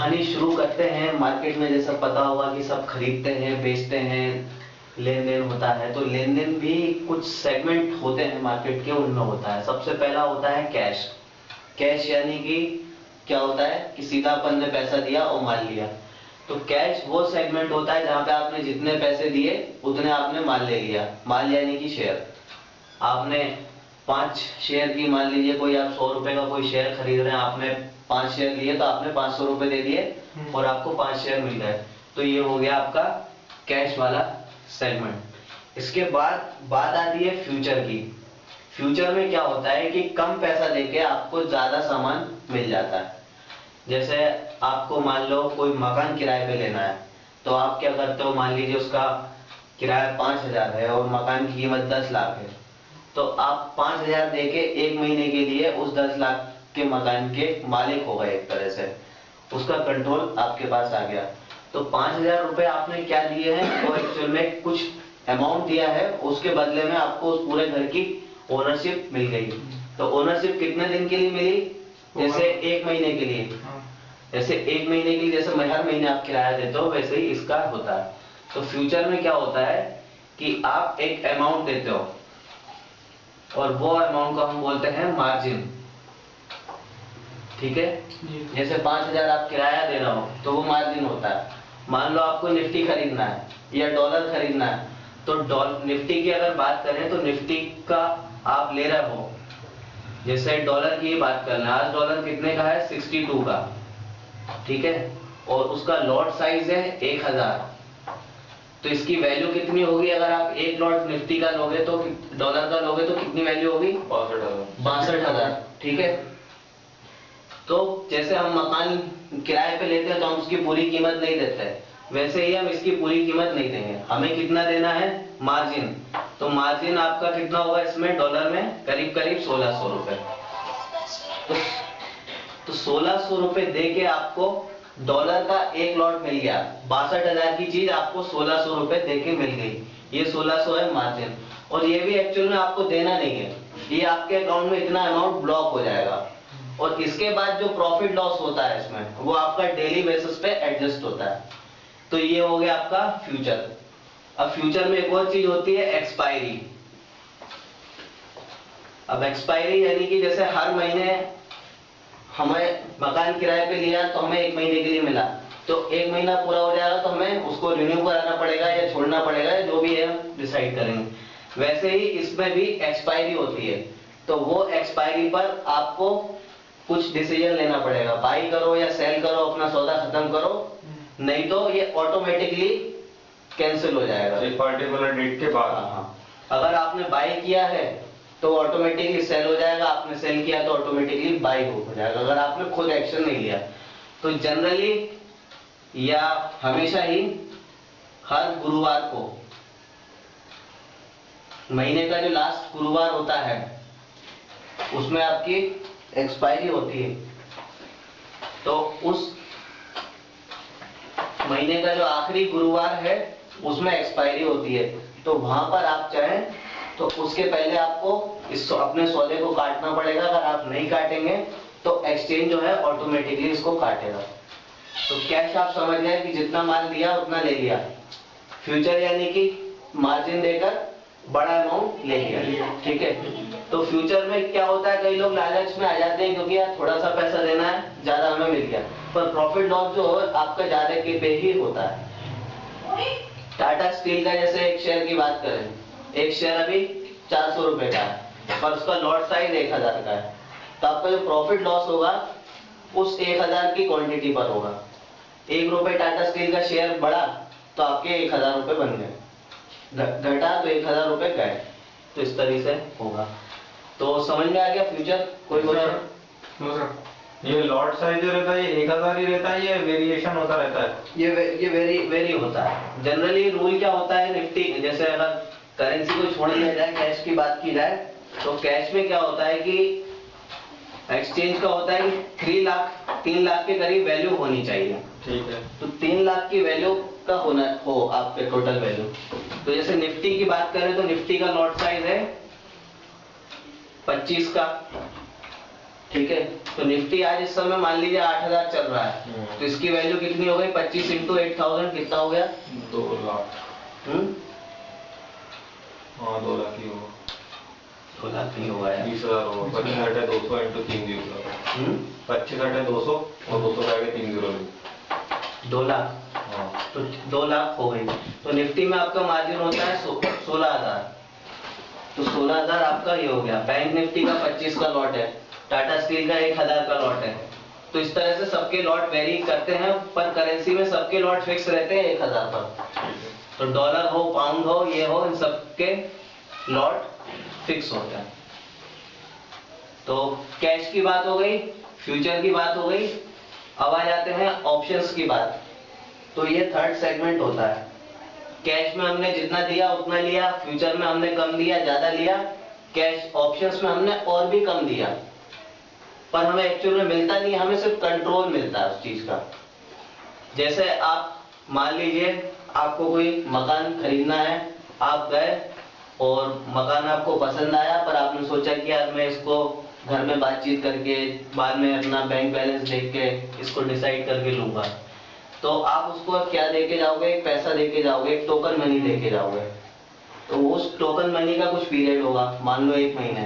कहानी शुरू करते हैं। मार्केट में जैसा पता होगा कि सब खरीदते हैं, बेचते हैं, लेन देन होता है। तो लेन देन भी कुछ सेगमेंट होते हैं मार्केट के, उनमें होता है। सबसे पहला होता है कैश। कैश यानी कि क्या होता है कि सीधा अपन ने पैसा दिया और माल लिया। तो कैश वो सेगमेंट होता है जहां पे आपने जितने पैसे दिए उतने आपने माल ले लिया। माल यानी कि शेयर। आपने 5 शेयर की, मान लीजिए कोई आप 100 रुपए का कोई शेयर खरीद रहे हैं, आपने 5 शेयर लिए तो आपने 500 रुपए दे दिए और आपको 5 शेयर मिल गए। तो ये हो गया आपका कैश वाला सेगमेंट। इसके बाद बात आती है फ्यूचर की। फ्यूचर में क्या होता है कि कम पैसा देके आपको ज्यादा सामान मिल जाता है। जैसे आपको मान लो कोई मकान किराए पे लेना है, तो आप क्या करते हो, मान लीजिए उसका किराया 5000 है और मकान की कीमत 10 लाख है। तो आप 5000 देके 1 महीने के लिए उस 10 लाख के मकान के मालिक हो गए। एक तरह से उसका कंट्रोल आपके पास आ गया। तो 5000 रुपए आपने क्या दिए हैं, वो एक्चुअल में कुछ अमाउंट दिया है, उसके बदले में आपको उस पूरे घर की ओनरशिप मिल गई। तो ओनरशिप कितने दिन के लिए मिली, जैसे 1 महीने के लिए। जैसे 1 महीने के लिए, जैसे हर महीने आप किराया देते हो, वैसे ही इसका होता है। तो फ्यूचर में क्या होता है कि आप एक अमाउंट देते हो और वो अमाउंट को हम बोलते हैं मार्जिन। ठीक है, जैसे 5000 आप किराया दे रहे हो तो वो मार्जिन होता है। मान लो आपको निफ्टी खरीदना है या डॉलर खरीदना है, तो निफ्टी की अगर बात करें तो निफ्टी का आप ले रहे हो, जैसे डॉलर की बात कर लें, आज डॉलर कितने का है, 62 का। ठीक है, और उसका लॉट साइज है 1000। तो इसकी वैल्यू कितनी होगी, अगर आप एक लॉट निफ्टी का लोगे तो डॉलर का लोगे तो कितनी वैल्यू होगी, 62,000। ठीक है, तो जैसे हम मकान किराए पे लेते हैं तो हम उसकी पूरी कीमत नहीं देते, वैसे ही हम इसकी पूरी कीमत नहीं देंगे। हमें कितना देना है, मार्जिन। तो मार्जिन आपका कितना होगा इसमें, डॉलर में करीब करीब 1600 रुपए। तो 1600 रुपए दे के आपको डॉलर का एक लॉट मिल गया। 62,000 की चीज आपको 1600 रुपए दे के मिल गई। ये 1600 है मार्जिन। और ये भी एक्चुअल में आपको देना नहीं है, ये आपके अकाउंट में इतना अमाउंट ब्लॉक हो जाएगा। और इसके बाद जो प्रॉफिट लॉस होता है इसमें, वो आपका डेली बेसिस पे एडजस्ट होता है। तो ये हो गया आपका फ्यूचर। अब फ्यूचर में एक और चीज होती है एक्सपायरी। अब एक्सपायरी यानी कि जैसे हर महीने हमें मकान किराए पे लिया तो हमें 1 महीने के लिए मिला, तो 1 महीना पूरा हो जाएगा तो हमें उसको रिन्यू कराना पड़ेगा या छोड़ना पड़ेगा, या जो भी है हम डिसाइड करेंगे। वैसे ही इसमें भी एक्सपायरी होती है। तो वो एक्सपायरी पर आपको कुछ डिसीजन लेना पड़ेगा, बाई करो या सेल करो, अपना सौदा खत्म करो, नहीं तो ये ऑटोमेटिकली कैंसिल हो जाएगा एक पर्टिकुलर डेट के बाद। हाँ, अगर आपने बाई किया है तो ऑटोमेटिकली सेल हो जाएगा, आपने सेल किया तो ऑटोमेटिकली बाई हो जाएगा, अगर आपने खुद एक्शन नहीं लिया। तो जनरली या हमेशा ही हर गुरुवार को, महीने का जो लास्ट गुरुवार होता है उसमें आपकी एक्सपायरी होती है। तो उस महीने का जो आखिरी गुरुवार है उसमें एक्सपायरी होती है। तो वहां पर आप चाहें तो उसके पहले आपको इस अपने सौदे को काटना पड़ेगा। अगर आप नहीं काटेंगे तो एक्सचेंज जो है ऑटोमेटिकली इसको काटेगा। तो कैश आप समझ गए कि जितना माल दिया उतना ले लिया। फ्यूचर यानी कि मार्जिन देकर बड़ा अमाउंट ले लिया। ठीक है, तो फ्यूचर में क्या होता है, कई लोग लालच में आ जाते हैं क्योंकि यार थोड़ा सा पैसा देना है, ज्यादा हमें मिल गया, पर प्रॉफिट लॉस जो है आपका ज्यादा के पे ही होता है। टाटा स्टील का जैसे एक शेयर की बात करें, एक शेयर अभी 400 रुपए का है पर उसका लॉट साइज 1000 का है, तो आपका जो प्रॉफिट लॉस होगा उस 1000 की क्वांटिटी पर होगा। 1 रुपए टाटा स्टील का शेयर बढ़ा तो आपके 1000 रुपए बन गए, घटा तो 1000 रुपए गए। तो इस तरीके से होगा। तो समझ में आ गया फ्यूचर? कोई क्वेश्चन? ये लॉट साइज जो रहता है ये 1000 ही रहता है, ये वेरिएशन होता रहता है? ये वेरी होता है। जनरली रूल क्या होता है निफ्टी, जैसे अगर करेंसी को छोड़ दिया जाए, कैश की बात की जाए, तो कैश में क्या होता है कि एक्सचेंज का होता है कि 3 लाख के करीब वैल्यू होनी चाहिए। ठीक है, तो 3 लाख की वैल्यू का होना हो आपके टोटल वैल्यू। तो जैसे निफ्टी की बात करें तो निफ्टी का लॉट साइज है 25 का, ठीक है, तो निफ्टी आज इस समय मान लीजिए 8,000 चल रहा है, तो इसकी वैल्यू कितनी हो गई? 25 इंटू 8,000 कितना हो गया? 2 लाख। हाँ 2 लाख ही होगा। 2 लाख नहीं होगा यार, 20,000 होगा। 25,200 इंटू 3 जीरो। 25,200 और 200 का 3 जीरो। 2 लाख। हाँ तो 2 लाख हो गई। तो निफ्टी में आपका मार्जिन होता है 16,000। तो 16,000 आपका ये हो गया। बैंक निफ्टी का 25 का लॉट है, टाटा स्टील का 1,000 का लॉट है। तो इस तरह से सबके लॉट वेरी करते हैं, पर करेंसी में सबके लॉट फिक्स रहते हैं 1,000 पर। तो डॉलर हो, पाउंड हो, ये हो, इन सबके लॉट फिक्स होते हैं। तो कैश की बात हो गई, फ्यूचर की बात हो गई। अब आ जाते हैं ऑप्शंस की बात। तो ये थर्ड सेगमेंट होता है। कैश में हमने जितना दिया उतना लिया, फ्यूचर में हमने कम दिया, ज्यादा लिया, कैश ऑप्शंस में हमने और भी कम दिया, पर हमें एक्चुअल में मिलता नहीं, हमें सिर्फ कंट्रोल मिलता है उस चीज का। जैसे आप मान लीजिए आपको कोई मकान खरीदना है, आप गए और मकान आपको पसंद आया, पर आपने सोचा कि यार मैं इसको घर में बातचीत करके बाद में अपना बैंक बैलेंस देख के इसको डिसाइड करके लूंगा। तो आप उसको क्या देके जाओगे? एक पैसा देके जाओगे, एक टोकन मनी देके जाओगे। तो उस टोकन मनी का कुछ पीरियड होगा, मान लो 1 महीने।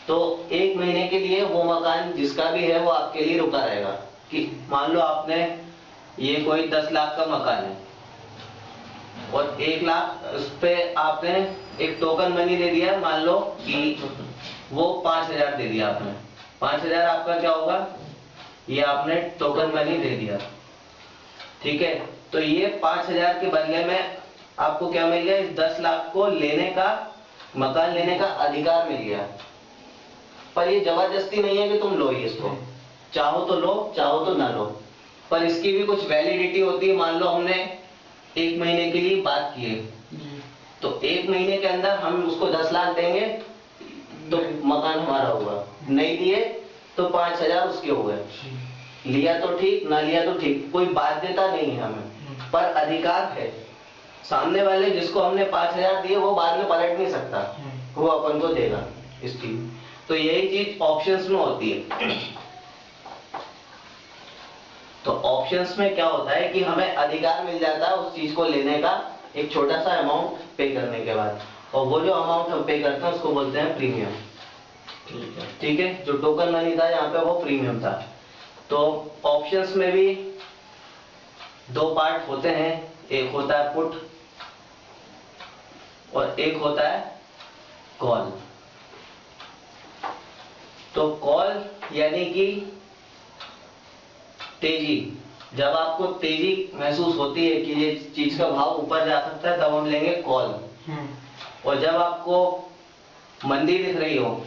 तो 1 महीने के लिए वो मकान जिसका भी है वो आपके लिए रुका रहेगा। कि मान लो आपने ये कोई 10 लाख का मकान है और 1 लाख उस पे आपने एक टोकन मनी दे दिया, मान लो कि वो 5,000 दे दिया आपने। 5,000 आपका क्या होगा? ये आपने टोकन मनी दे दिया, ठीक है। तो ये 5,000 के बदले में आपको क्या मिल गया? इस 10 लाख को लेने का, मकान लेने का अधिकार मिल गया। पर ये जबरदस्ती नहीं है कि तुम लो इसको, चाहो तो लो, चाहो तो ना लो। पर इसकी भी कुछ वैलिडिटी होती है। मान लो हमने 1 महीने के लिए बात की है, तो 1 महीने के अंदर हम उसको 10 लाख देंगे तो मकान हमारा होगा। नहीं दिए तो 5,000 उसके हो गए। लिया तो ठीक, ना लिया तो ठीक, कोई बाध्यता नहीं है हमें, पर अधिकार है। सामने वाले जिसको हमने 5,000 दिए वो बाद में पलट नहीं सकता, वो अपन को देगा इस चीज। तो यही चीज ऑप्शंस में होती है। तो ऑप्शंस में क्या होता है कि हमें अधिकार मिल जाता है उस चीज को लेने का, एक छोटा सा अमाउंट पे करने के बाद। और वो जो अमाउंट हम पे करते हैं उसको बोलते हैं प्रीमियम। ठीक है, जो टोकन मनी था यहाँ पे वो प्रीमियम था। तो ऑप्शंस में भी 2 पार्ट होते हैं, एक होता है पुट और एक होता है कॉल। तो कॉल यानी कि तेजी, जब आपको तेजी महसूस होती है कि ये चीज का भाव ऊपर जा सकता है, तब हम लेंगे कॉल। और जब आपको मंदी दिख रही हो,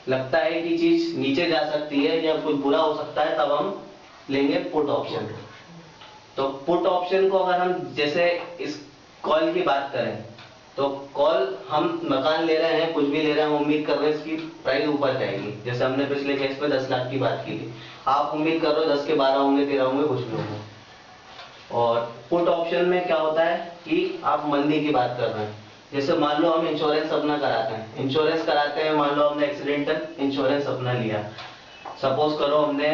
लगता है कि चीज नीचे जा सकती है या कुछ बुरा हो सकता है, तब हम लेंगे पुट ऑप्शन। तो पुट ऑप्शन को अगर हम जैसे इस कॉल की बात करें, तो कॉल हम मकान ले रहे हैं, कुछ भी ले रहे हैं, उम्मीद कर रहे हैं इसकी प्राइस ऊपर जाएगी। जैसे हमने पिछले केस पे 10 लाख की बात की थी, आप उम्मीद कर रहे हो 10 के 12 होंगे, 13 होंगे, कुछ भी होंगे। और पुट ऑप्शन में क्या होता है कि आप मंदी की बात कर रहे हैं। जैसे मान लो हम इंश्योरेंस अपना कराते हैं, इंश्योरेंस कराते हैं, मान लो हमने एक्सीडेंटल इंश्योरेंस अपना लिया। सपोज करो हमने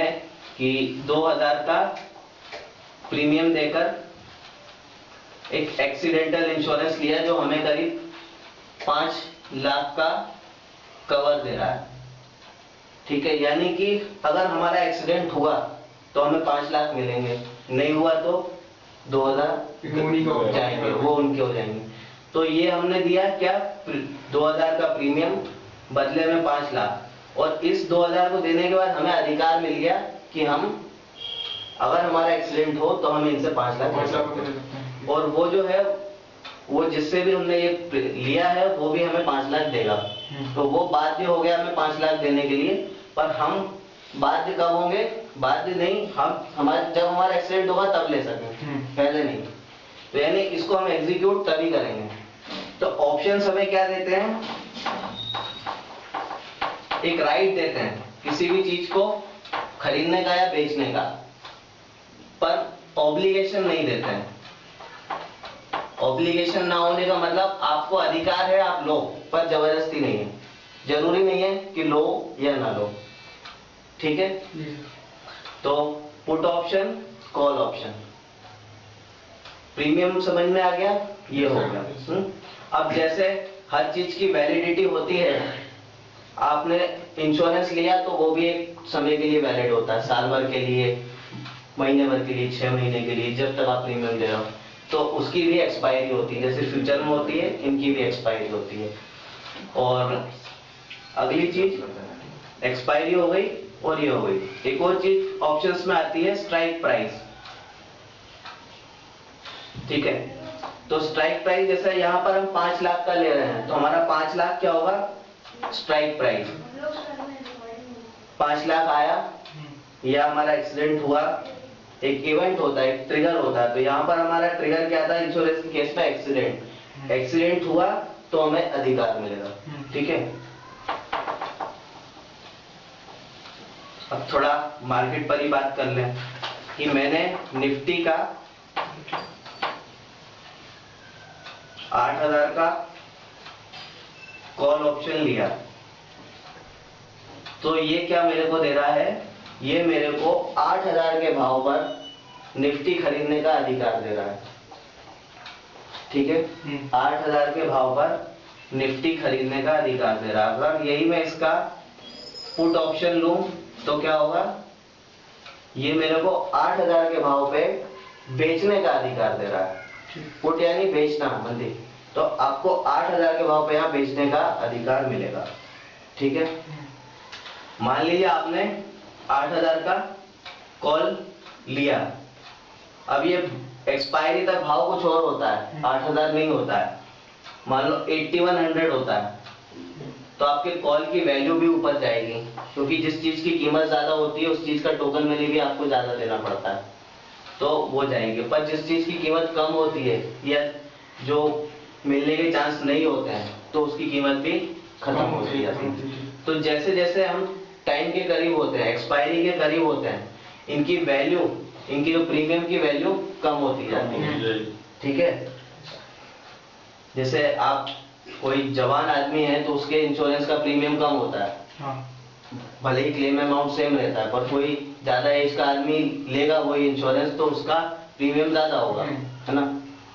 कि 2,000 का प्रीमियम देकर एक एक्सीडेंटल इंश्योरेंस लिया जो हमें करीब 5 लाख का कवर दे रहा है। ठीक है, यानी कि अगर हमारा एक्सीडेंट हुआ तो हमें 5 लाख मिलेंगे, नहीं हुआ तो 2,000 जाएंगे, वो उनके हो जाएंगे। तो ये हमने दिया क्या? 2,000 का प्रीमियम, बदले में 5 लाख। और इस 2,000 को देने के बाद हमें अधिकार मिल गया कि हम अगर हमारा एक्सीडेंट हो तो हम इनसे 5 लाख ले सकते हैं। और वो जो है, वो जिससे भी हमने ये लिया है वो भी हमें 5 लाख देगा। तो वो बाध्य हो गया हमें 5 लाख देने के लिए। पर हम बाध्य कब होंगे? बाध्य नहीं, हम जब हमारा एक्सीडेंट होगा तब ले सकेंगे, पहले नहीं। तो यानी इसको हम एग्जीक्यूट तभी करेंगे। तो ऑप्शंस हमें क्या देते हैं? एक राइट देते हैं किसी भी चीज को खरीदने का या बेचने का, पर ऑब्लिगेशन नहीं देते हैं। ऑब्लिगेशन ना होने का मतलब आपको अधिकार है, आप लो, पर जबरदस्ती नहीं है। जरूरी नहीं है कि लो या ना लो। ठीक है। तो put option, call option, premium समझ में आ गया, ये हो गया। अब जैसे हर चीज की वैलिडिटी होती है, आपने इंश्योरेंस लिया तो वो भी एक समय के लिए वैलिड होता है, साल भर के लिए, महीने भर के लिए, 6 महीने के लिए, जब तक आप प्रीमियम दे रहे हो, तो उसकी भी एक्सपायरी होती है, जैसे फ्यूचर में होती है, इनकी भी एक्सपायरी होती है। और अगली चीज एक्सपायरी हो गई और ये हो गई। एक और चीज ऑप्शंस में आती है स्ट्राइक प्राइस, ठीक है। तो स्ट्राइक प्राइस जैसे यहाँ पर हम 5 लाख का ले रहे हैं, तो हमारा 5 लाख क्या होगा, स्ट्राइक प्राइस। 5 लाख आया, या हमारा एक्सीडेंट हुआ, एक इवेंट होता है, एक ट्रिगर होता है, तो यहाँ पर हमारा ट्रिगर क्या था इंश्योरेंस के केस में, एक्सीडेंट। एक्सीडेंट हुआ तो हमें अधिकार मिलेगा, ठीक है। अब थोड़ा मार्केट पर ही बात कर लें कि मैंने निफ्टी का 8,000 का कॉल ऑप्शन लिया, तो ये क्या मेरे को दे रहा है, ये मेरे को 8,000 के भाव पर निफ्टी खरीदने का अधिकार दे रहा है, ठीक है। 8,000 के भाव पर निफ्टी खरीदने का अधिकार दे रहा है। अगर यही मैं इसका पुट ऑप्शन लूं तो क्या होगा, ये मेरे को 8,000 के भाव पे बेचने का अधिकार दे रहा है। पुट यानी बेचना, बंदी, तो आपको 8,000 के भाव पे यहाँ बेचने का अधिकार मिलेगा, ठीक है। मान लीजिए आपने 8,000 का कॉल लिया, अब ये एक्सपायरी तक भाव कुछ और होता है, 8,000 नहीं होता है, मान लो 8100 होता है, तो आपके कॉल की वैल्यू भी ऊपर जाएगी, क्योंकि जिस चीज की कीमत ज्यादा होती है उस चीज का टोकन मनी भी आपको ज्यादा देना पड़ता है, तो वो जाएंगे। पर जिस चीज की कीमत कम होती है या जो मिलने के चांस नहीं होते हैं, तो उसकी कीमत भी खत्म होती जाती है। तो जैसे जैसे हम टाइम के करीब होते हैं, एक्सपायरी के करीब होते हैं, इनकी वैल्यू, इनकी जो प्रीमियम की वैल्यू कम होती जाती है, ठीक है। जैसे आप कोई जवान आदमी है तो उसके इंश्योरेंस का प्रीमियम कम होता है, भले ही क्लेम अमाउंट सेम रहता है, पर कोई ज्यादा एज का आदमी लेगा वही इंश्योरेंस तो उसका प्रीमियम ज्यादा होगा, है ना,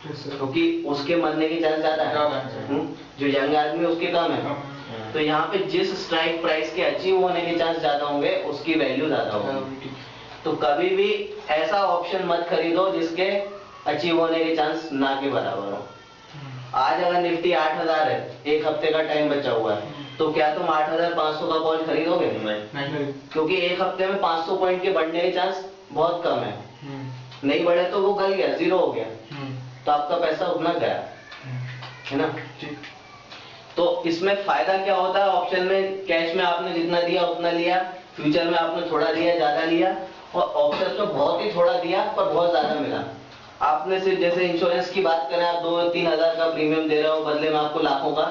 क्योंकि उसके मरने की चांस ज्यादा है। जो यंग आदमी उसके कम है। तो यहाँ पे जिस स्ट्राइक प्राइस के अचीव होने के चांस ज्यादा होंगे उसकी वैल्यू ज्यादा होगी। तो कभी भी ऐसा ऑप्शन मत खरीदो जिसके अचीव होने के चांस ना के बराबर हो। आज अगर निफ्टी 8,000 है, एक हफ्ते का टाइम बचा हुआ है, तो क्या तुम 8,500 का कॉल खरीदोगे? नहीं, क्योंकि एक हफ्ते में 500 पॉइंट के बढ़ने के चांस बहुत कम है। नहीं बढ़े तो वो गल गया, जीरो हो गया, तो आपका पैसा उतना गया, है ना। तो इसमें फायदा क्या होता है, ऑप्शन में कैश में आपने जितना दिया उतना लिया, फ्यूचर में आपने थोड़ा दिया ज्यादा लिया, और ऑप्शन में बहुत ही थोड़ा दिया पर बहुत ज्यादा मिला। आपने से जैसे इंश्योरेंस की बात करें, आप 2-3 हजार का प्रीमियम दे रहे हो, बदले में आपको लाखों का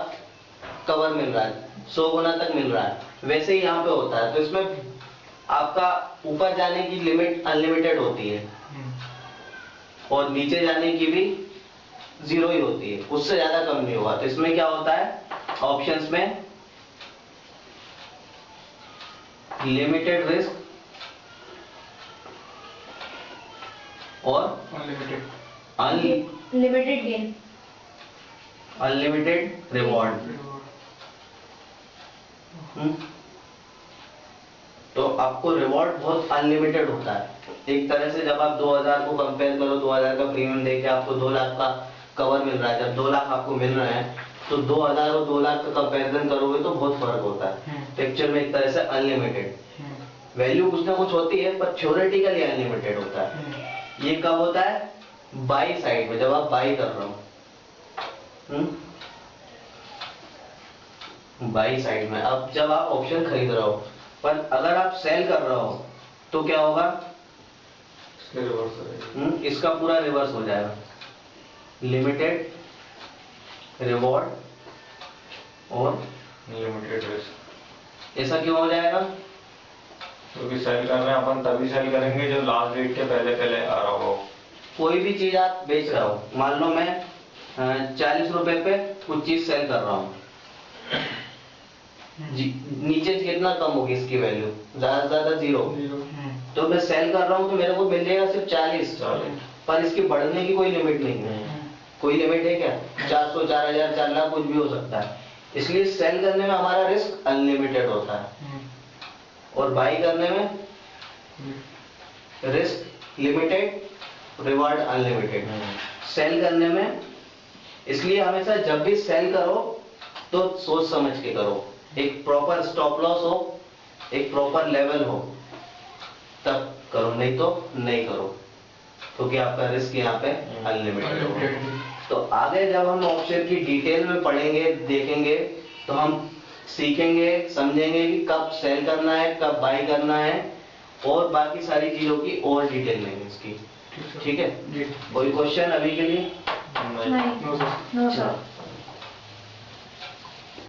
कवर मिल रहा है, 100 गुना तक मिल रहा है। वैसे ही यहाँ पे होता है। तो इसमें आपका ऊपर जाने की लिमिट अनलिमिटेड होती है और नीचे जाने की भी 0 ही होती है, उससे ज्यादा कम नहीं होगा। तो इसमें क्या होता है, ऑप्शंस में लिमिटेड रिस्क और अनलिमिटेड गेन, अनलिमिटेड रिवॉर्ड। तो आपको रिवॉर्ड बहुत अनलिमिटेड होता है। एक तरह से जब आप 2000 को कंपेयर करो, 2000 का प्रीमियम देके आपको 2 लाख का कवर मिल रहा है, जब 2 लाख आपको मिल रहे हैं तो 2000 और 2 लाख का कंपेरिजन करोगे तो बहुत फर्क होता है। पिक्चर में एक तरह से अनलिमिटेड वैल्यू कुछ ना कुछ होती है, पर थ्योरेटिकली अनलिमिटेड होता है। ये कब होता है, बाई साइड में, जब आप बाई कर रहे हो, बाई साइड में। अब जब आप ऑप्शन खरीद रहे हो, पर अगर आप सेल कर रहे हो तो क्या होगा, इसका पूरा रिवर्स हो जाएगा, लिमिटेड रिवॉर्ड और लिमिटेड रिस्क। ऐसा क्यों हो जाएगा, क्योंकि सेल कर रहे हैं अपन तभी सेल करेंगे जब लास्ट डेट के पहले पहले आ रहा हो। कोई भी चीज आप बेच रहे हो, मान लो मैं 40 रुपए पे कुछ चीज सेल कर रहा हूं, नीचे से कितना कम होगी इसकी वैल्यू, ज्यादा से ज्यादा 0। तो मैं सेल कर रहा हूँ तो मेरे को मिल जाएगा सिर्फ 40, पर इसकी बढ़ने की कोई लिमिट नहीं है। कोई लिमिट है क्या? 400, 4000, 4 लाख कुछ भी हो सकता है। इसलिए सेल करने में हमारा रिस्क अनलिमिटेड होता है और बाई करने में risk limited, reward unlimited. Sell करने में इसलिए हमेशा जब भी सेल करो तो सोच समझ के करो, एक प्रॉपर स्टॉप लॉस हो, एक प्रॉपर लेवल हो, तब करो, नहीं तो नहीं करो, क्योंकि आपका रिस्क यहाँ पे अनलिमिटेड होगा। तो आगे जब हम ऑप्शन की डिटेल में पढ़ेंगे, देखेंगे, तो हम सीखेंगे, समझेंगे कि कब सेल करना है, कब बाई करना है, और बाकी सारी चीजों की और डिटेल लेंगे इसकी। ठीक है? कोई क्वेश्चन अभी के लिए? नहीं, नो सर।